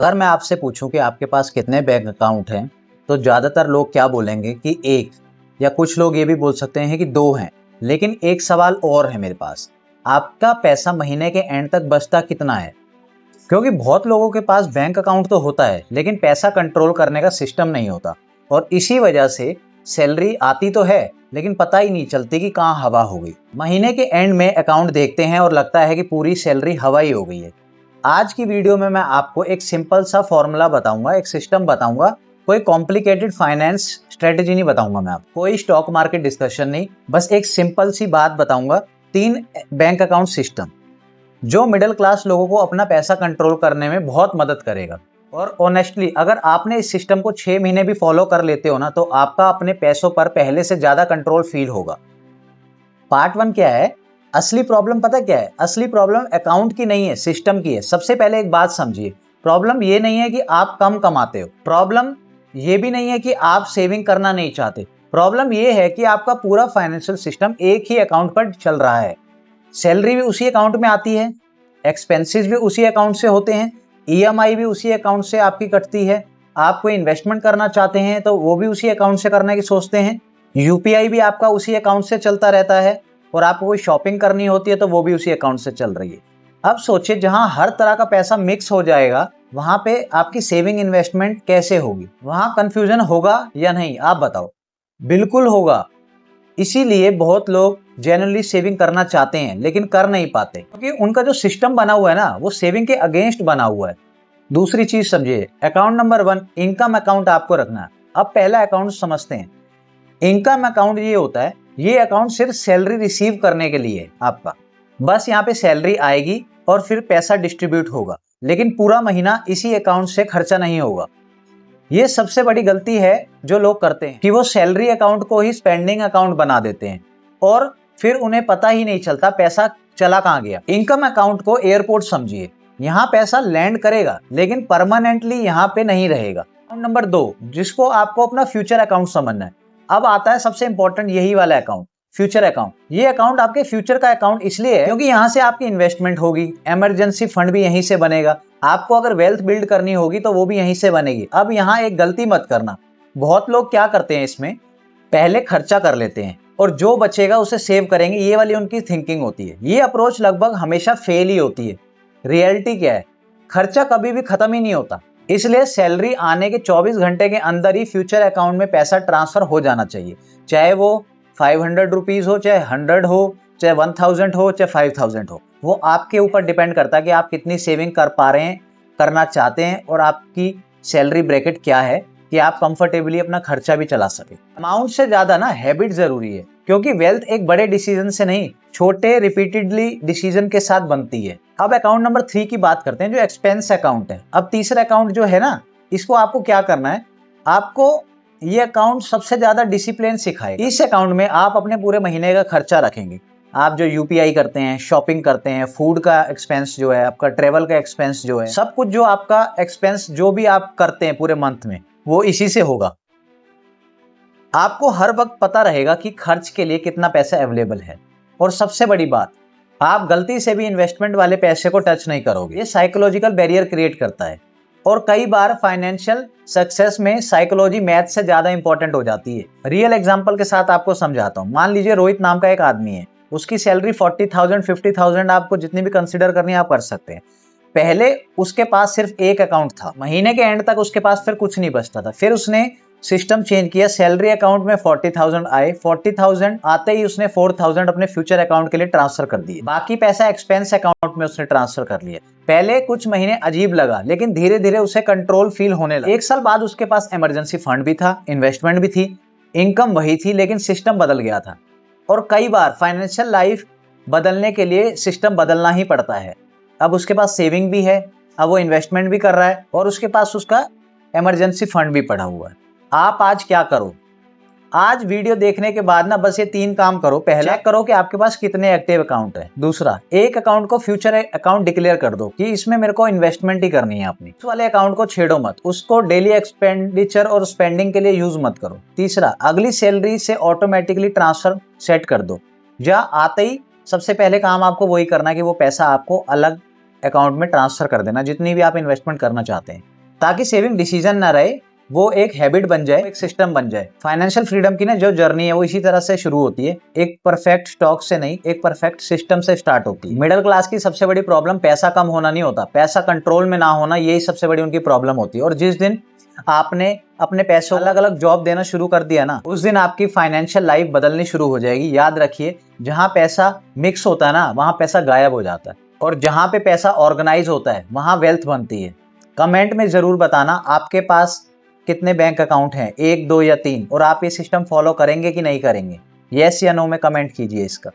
अगर मैं आपसे पूछूं कि आपके पास कितने बैंक अकाउंट हैं, तो ज़्यादातर लोग क्या बोलेंगे कि एक, या कुछ लोग ये भी बोल सकते हैं कि दो हैं। लेकिन एक सवाल और है मेरे पास, आपका पैसा महीने के एंड तक बचता कितना है? क्योंकि बहुत लोगों के पास बैंक अकाउंट तो होता है, लेकिन पैसा कंट्रोल करने का सिस्टम नहीं होता, और इसी वजह से सैलरी आती तो है, लेकिन पता ही नहीं चलती कि कहाँ हवा हो गई। महीने के एंड में अकाउंट देखते हैं और लगता है कि पूरी सैलरी हवा ही हो गई है। आज की वीडियो में मैं आपको एक सिंपल सा फॉर्मूला बताऊंगा, एक सिस्टम बताऊंगा। कोई कॉम्प्लिकेटेड फाइनेंस स्ट्रेटेजी नहीं बताऊंगा मैं आपको, कोई स्टॉक मार्केट डिस्कशन नहीं, बस एक सिंपल सी बात बताऊंगा। 3 बैंक अकाउंट सिस्टम जो मिडिल क्लास लोगों को अपना पैसा कंट्रोल करने में बहुत मदद करेगा। और ऑनेस्टली अगर आपने इस सिस्टम को 6 महीने भी फॉलो कर लेते हो ना, तो आपका अपने पैसों पर पहले से ज्यादा कंट्रोल फील होगा। पार्ट 1 क्या है? असली प्रॉब्लम पता क्या है? असली प्रॉब्लम अकाउंट की नहीं है, सिस्टम की है। सबसे पहले एक बात समझिए, प्रॉब्लम ये नहीं है कि आप कम कमाते हो, प्रॉब्लम ये भी नहीं है कि आप सेविंग करना नहीं चाहते, प्रॉब्लम ये है कि आपका पूरा फाइनेंशियल सिस्टम एक ही अकाउंट पर चल रहा है। सैलरी भी उसी अकाउंट में आती है, एक्सपेंसेस भी उसी अकाउंट से होते हैं, ईएमआई भी उसी अकाउंट से आपकी कटती है, आप कोई इन्वेस्टमेंट करना चाहते हैं तो वो भी उसी अकाउंट से करने की सोचते हैं, यूपीआई भी आपका उसी अकाउंट से चलता रहता है, और आपको कोई शॉपिंग करनी होती है तो वो भी उसी अकाउंट से चल रही है। अब सोचिए, जहां हर तरह का पैसा मिक्स हो जाएगा, वहां पे आपकी सेविंग इन्वेस्टमेंट कैसे होगी? वहां कंफ्यूजन होगा या नहीं, आप बताओ? बिल्कुल होगा। इसीलिए बहुत लोग जेन्युइनली सेविंग करना चाहते हैं लेकिन कर नहीं पाते, क्योंकि उनका जो सिस्टम बना हुआ है ना, वो सेविंग के अगेंस्ट बना हुआ है। दूसरी चीज समझिए, अकाउंट नंबर 1 इनकम अकाउंट आपको रखना है। अब पहला अकाउंट समझते हैं। इनकम अकाउंट ये होता है, ये अकाउंट सिर्फ सैलरी रिसीव करने के लिए है आपका। बस यहाँ पे सैलरी आएगी और फिर पैसा डिस्ट्रीब्यूट होगा, लेकिन पूरा महीना इसी अकाउंट से खर्चा नहीं होगा। ये सबसे बड़ी गलती है जो लोग करते हैं कि वो सैलरी अकाउंट को ही स्पेंडिंग अकाउंट बना देते हैं, और फिर उन्हें पता ही नहीं चलता पैसा चला कहाँ गया। इनकम अकाउंट को एयरपोर्ट समझिए, यहाँ पैसा लैंड करेगा लेकिन परमानेंटली यहाँ पे नहीं रहेगा। अकाउंट नंबर 2 जिसको आपको अपना फ्यूचर अकाउंट समझना है। अब आता है सबसे इंपॉर्टेंट यही वाला अकाउंट, फ्यूचर अकाउंट। ये अकाउंट आपके फ्यूचर का अकाउंट इसलिए है क्योंकि यहाँ से आपकी इन्वेस्टमेंट होगी, इमरजेंसी फंड भी यहीं से बनेगा, आपको अगर वेल्थ बिल्ड करनी होगी तो वो भी यहीं से बनेगी। अब यहाँ एक गलती मत करना, बहुत लोग क्या करते हैं, इसमें पहले खर्चा कर लेते हैं और जो बचेगा उसे सेव करेंगे, ये वाली उनकी थिंकिंग होती है। ये अप्रोच लगभग हमेशा फेल ही होती है। रियलिटी क्या है? खर्चा कभी भी खत्म ही नहीं होता, इसलिए सैलरी आने के 24 घंटे के अंदर ही फ्यूचर अकाउंट में पैसा ट्रांसफर हो जाना चाहिए। चाहे वो 500 रुपीज हो, चाहे 100 हो, चाहे 1000 हो, चाहे 5000 हो, वो आपके ऊपर डिपेंड करता है कि आप कितनी सेविंग कर पा रहे हैं, करना चाहते हैं, और आपकी सैलरी ब्रैकेट क्या है कि आप कंफर्टेबली अपना खर्चा भी चला सके। अमाउंट से ज्यादा ना हैबिट जरूरी है, क्योंकि वेल्थ एक बड़े डिसीजन से नहीं, छोटे रिपीटेडली डिसीजन के साथ बनती है। अब अकाउंट नंबर 3 की बात करते हैं, जो एक्सपेंस अकाउंट है। अब तीसरा अकाउंट जो है ना, इसको आपको क्या करना है, आपको ये अकाउंट सबसे ज्यादा डिसिप्लिन सिखाएगा। इस अकाउंट में आप अपने पूरे महीने का खर्चा रखेंगे, आप जो यूपीआई करते हैं, शॉपिंग करते हैं, फूड का एक्सपेंस जो है, आपका ट्रेवल का एक्सपेंस जो है, सब कुछ जो आपका एक्सपेंस जो भी आप करते हैं पूरे मंथ में, वो इसी से होगा। आपको हर वक्त पता रहेगा कि खर्च के लिए कितना पैसा अवेलेबल है। और सबसे बड़ी बात, आप गलती से भी इन्वेस्टमेंट वाले पैसे को टच नहीं करोगे। ये साइकोलॉजिकल बैरियर क्रिएट करता है, और कई बार फाइनेंशियल सक्सेस में साइकोलॉजी मैथ से ज्यादा इंपॉर्टेंट हो जाती है। रियल एग्जांपल के साथ आपको समझाता हूँ। मान लीजिए रोहित नाम का एक आदमी है, उसकी सैलरी 40,000 50,000, आपको जितनी भी कंसिडर करनी है आप कर सकते हैं। पहले उसके पास सिर्फ एक अकाउंट था, महीने के एंड तक उसके पास फिर कुछ नहीं बचता था। फिर उसने सिस्टम चेंज किया, सैलरी अकाउंट में 40,000 आए, 40,000 आते ही उसने 4,000 अपने फ्यूचर अकाउंट के लिए ट्रांसफर कर दिए, बाकी पैसा एक्सपेंस अकाउंट में उसने ट्रांसफर कर लिया। पहले कुछ महीने अजीब लगा, लेकिन धीरे धीरे उसे कंट्रोल फील होने लगा। 1 साल बाद उसके पास इमरजेंसी फंड भी था, इन्वेस्टमेंट भी थी, इनकम वही थी, लेकिन सिस्टम बदल गया था। और कई बार फाइनेंशियल लाइफ बदलने के लिए सिस्टम बदलना ही पड़ता है। अब उसके पास सेविंग भी है, अब वो इन्वेस्टमेंट भी कर रहा है, और उसके पास उसका इमरजेंसी फंड भी पड़ा हुआ है। आप आज क्या करो? आज वीडियो देखने के बाद ना बस ये 3 काम करो। पहला, चेक करो कि आपके पास कितने एक्टिव अकाउंट है। दूसरा, एक अकाउंट को फ्यूचर अकाउंट डिक्लेयर कर दो कि इसमें मेरे को इन्वेस्टमेंट ही करनी है अपनी। उस वाले अकाउंट को छेड़ो मत, उसको डेली एक्सपेंडिचर और स्पेंडिंग के लिए यूज मत करो। तीसरा, अगली सैलरी से ऑटोमेटिकली ट्रांसफर सेट कर दो। या आते ही सबसे पहले काम आपको वही करना है कि वो पैसा आपको अलग अकाउंट में ट्रांसफर कर देना, जितनी भी आप इन्वेस्टमेंट करना चाहते हैं, ताकि सेविंग डिसीजन ना रहे, वो एक हैबिट बन जाए, एक सिस्टम बन जाए। फाइनेंशियल फ्रीडम की ना जो जर्नी है वो इसी तरह से शुरू होती है, एक परफेक्ट स्टॉक से नहीं, एक परफेक्ट सिस्टम से स्टार्ट होती है। मिडिल क्लास की सबसे बड़ी प्रॉब्लम पैसा कम होना नहीं होता, पैसा कंट्रोल में ना होना, यही सबसे बड़ी उनकी प्रॉब्लम होती है। और जिस दिन आपने अपने पैसों अलग अलग जॉब देना शुरू कर दिया ना, उस दिन आपकी फाइनेंशियल लाइफ बदलनी शुरू हो जाएगी। याद रखिए, जहां पैसा मिक्स होता है ना, वहां पैसा गायब हो जाता है, और जहां पे पैसा ऑर्गेनाइज होता है वहां वेल्थ बनती है। कमेंट में जरूर बताना आपके पास कितने बैंक अकाउंट हैं, 1, 2 या 3, और आप ये सिस्टम फॉलो करेंगे कि नहीं करेंगे। यस या नो में कमेंट कीजिए इसका।